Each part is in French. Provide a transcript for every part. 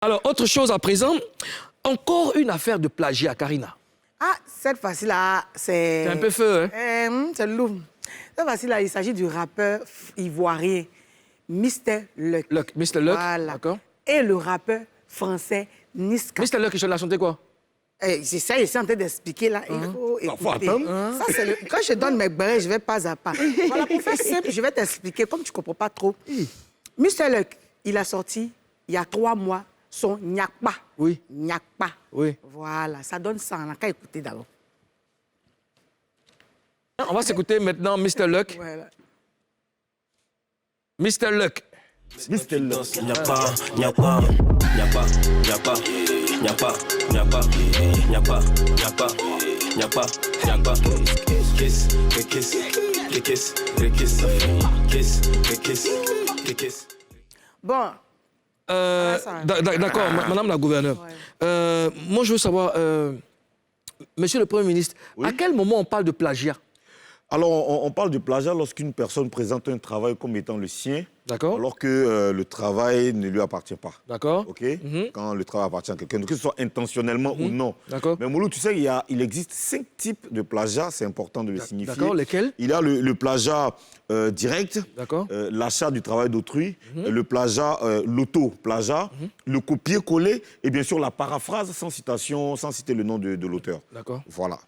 Alors, autre chose à présent, encore une affaire de plagiat, Karina. Ah, cette fois-ci-là, c'est... C'est un peu feu, hein? C'est lourd. Cette fois-ci-là, il s'agit du rappeur ivoirien Mr. Luck. Mr. Luck, Voilà. d'accord. Et le rappeur français Niska. Mr. Luck, il a chanté quoi? J'essaie en train d'expliquer là. Il faut écouter. Ça, c'est quand je donne mes brèves, je vais pas à pas. Voilà, pour faire simple, je vais t'expliquer, comme tu ne comprends pas trop. Mr. Luck, il a sorti, il y a 3 mois, son Nyakpa. Oui. Nyakpa. Oui. Voilà, ça donne ça. On n'a qu'à écouter d'abord. On va s'écouter maintenant Mr. Luck. Voilà. Mr. Luck. Mr. Luck. Nyakpa, Nyakpa, Nyakpa, Nyakpa, Nyakpa, Nyakpa, Nyakpa, Nyakpa, Nyakpa, Nyakpa. Kiss, kiss, kiss, kiss, kiss, kiss, kiss. Bon. D'accord, Madame la gouverneure. Ouais. Moi, je veux savoir, Monsieur le Premier ministre, Oui. à quel moment on parle de plagiat? Alors, on parle de plagiat lorsqu'une personne présente un travail comme étant le sien, D'accord. alors que le travail ne lui appartient pas. D'accord. OK? Quand le travail appartient à quelqu'un, que ce soit intentionnellement ou non. D'accord. Mais Moulou, tu sais, il existe 5 types de plagiat, c'est important de le signifier. D'accord, lesquels? Il y a le plagiat direct, D'accord. l'achat du travail d'autrui, le plagiat, l'auto-plagiat, le copier-coller et bien sûr la paraphrase sans citation, sans citer le nom de l'auteur. D'accord. Voilà.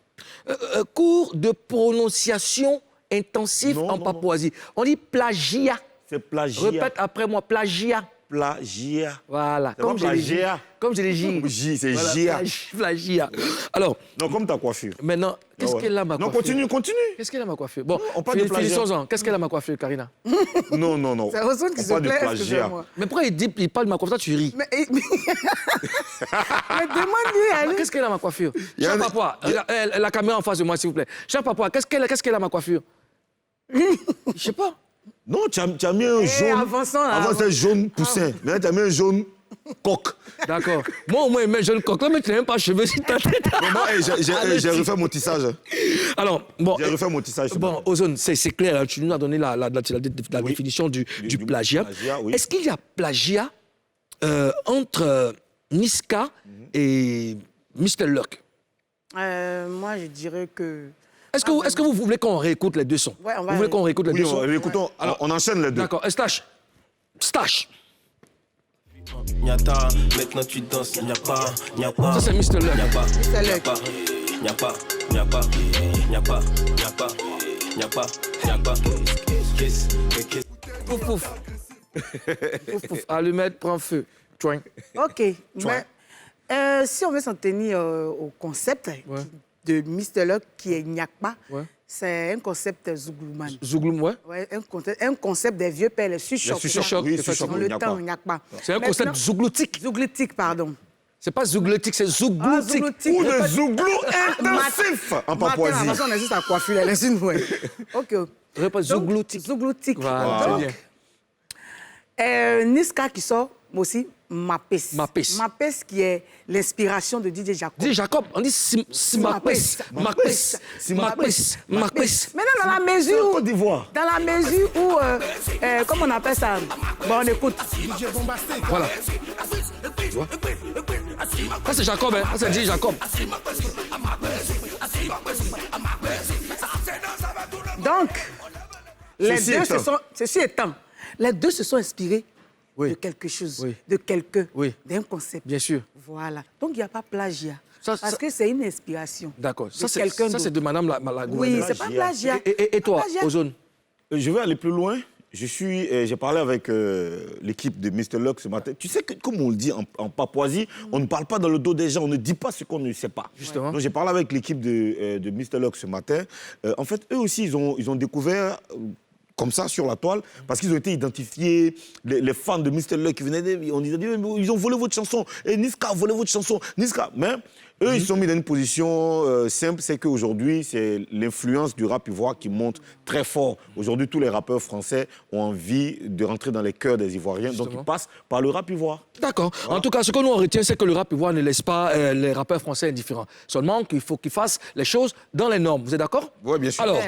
Cours de prononciation intensif Non, en non, Papouasie. On dit plagiat. C'est plagiat. Répète après moi, plagiat. Plagiat. Voilà. C'est pas plagiat. Comme je l'ai dit. J, c'est Voilà, Gia. plagiat. Alors, Non, comme ta coiffure. maintenant, qu'est-ce Ah ouais. qu'elle a, ma Non, coiffure? continue. Qu'est-ce qu'elle a, ma coiffure? Bon, on parle de plagiat. finissons-en. Qu'est-ce qu'elle a, ma coiffure, Karina? Non. C'est Ozone qui On se parle de plaît, plagiat. excusez-moi. Mais pourquoi il parle de ma coiffure, tu ris? Mais demande-lui à lui. Qu'est-ce qu'elle a, ma coiffure? y a Cher un- papa, la caméra en face de moi, s'il vous plaît. Cher papa, qu'est-ce qu'elle a, ma coiffure? Je sais pas. Non, tu as mis un jaune. avançons, là, Avant, avance. c'était jaune poussin. Maintenant, tu as mis un jaune coq. D'accord. Moi, au moins, je jeune coq. Là, mais tu n'as même pas cheveux sur ta tête. Moi, j'ai refait mon tissage. Alors, bon. J'ai refait mon tissage. ce Bon, matin. Ozone, c'est clair, hein, tu nous as donné la définition du plagiat. oui. Est-ce qu'il y a plagiat entre Niska et Mr. Luck? Moi, je dirais que... Est-ce que vous voulez qu'on réécoute les deux sons? Ouais, on va Vous voulez qu'on réécoute les Oui, deux sons? écoutons. Alors, on enchaîne les deux. D'accord. Stache. Nyata, maintenant tu danses, Nyapa, Nyapa. Ça, c'est Mr. Luck. Nyapa, Mr. Luck. Nyapa, Nyapa, Nyapa, Nyapa, Nyapa, Nyapa, Nyapa. Kiss, kiss. Pouf, pouf. Pouf, pouf. Allumette, prend feu. Tchoing. OK. Mais si on veut s'en tenir au concept de Mr. Luck, qui est Nyakpa, Ouais. c'est un concept zouglouman. Zouglou, ouais. Ouais, un concept des vieux pères, les suchocs. suchocs, oui, effectivement. Dans le Nyakpa. temps, Nyakpa. C'est un concept zougloutique. Zougloutique, pardon. C'est pas zougloutique, c'est zougloutique. zougloutique. Ou de zouglou intensif en Papouasie. Maintenant, on a juste à coiffure, elle est une ouais. OK. Répète, zougloutique. Zougloutique. Voilà, Donc, c'est bien. Niska qui sort, moi aussi, Mapes. Mapes. Mapes qui est l'inspiration de DJ Jacob. Dis Jacob, on dit Mapes. Maintenant, dans la mesure où... Côte d'Ivoire. Dans la mesure où... comment on appelle ça? Bon, on écoute. Voilà. Tu vois? Ça, c'est Jacob, hein. Ça, c'est dit Jacob. Donc, les Ceci deux étant. ceci étant, les deux se sont inspirés Oui. de quelque chose, Oui. de quelqu'un, Oui. d'un concept. Bien sûr. Voilà. Donc, il n'y a pas plagiat. Ça, parce ça- que c'est une inspiration. D'accord. de Ça, quelqu'un c'est de d'autre. madame la Oui, gouverneure. c'est pas plagiat. Et toi, Plagiat. Ozone? Je vais aller plus loin. J'ai parlé avec l'équipe de Mr. Luck ce matin. Tu sais que, comme on le dit en Papouasie, on ne parle pas dans le dos des gens, on ne dit pas ce qu'on ne sait pas. Justement. Donc j'ai parlé avec l'équipe de Mr. Luck ce matin. En fait, eux aussi, ils ont découvert comme ça sur la toile, parce qu'ils ont été identifiés, les fans de Mr. Luck qui venaient, on disait, ils ont volé votre chanson, et Niska a volé votre chanson, Niska. Mais eux, ils sont mis dans une position simple, c'est qu'aujourd'hui, c'est l'influence du rap ivoire qui monte très fort. Aujourd'hui, tous les rappeurs français ont envie de rentrer dans les cœurs des Ivoiriens, donc Justement. ils passent par le rap ivoire. D'accord. En tout cas, ce que nous on retient, c'est que le rap ivoire ne laisse pas les rappeurs français indifférents. Seulement qu'il faut qu'ils fassent les choses dans les normes. Vous êtes d'accord? Oui, bien sûr. Alors,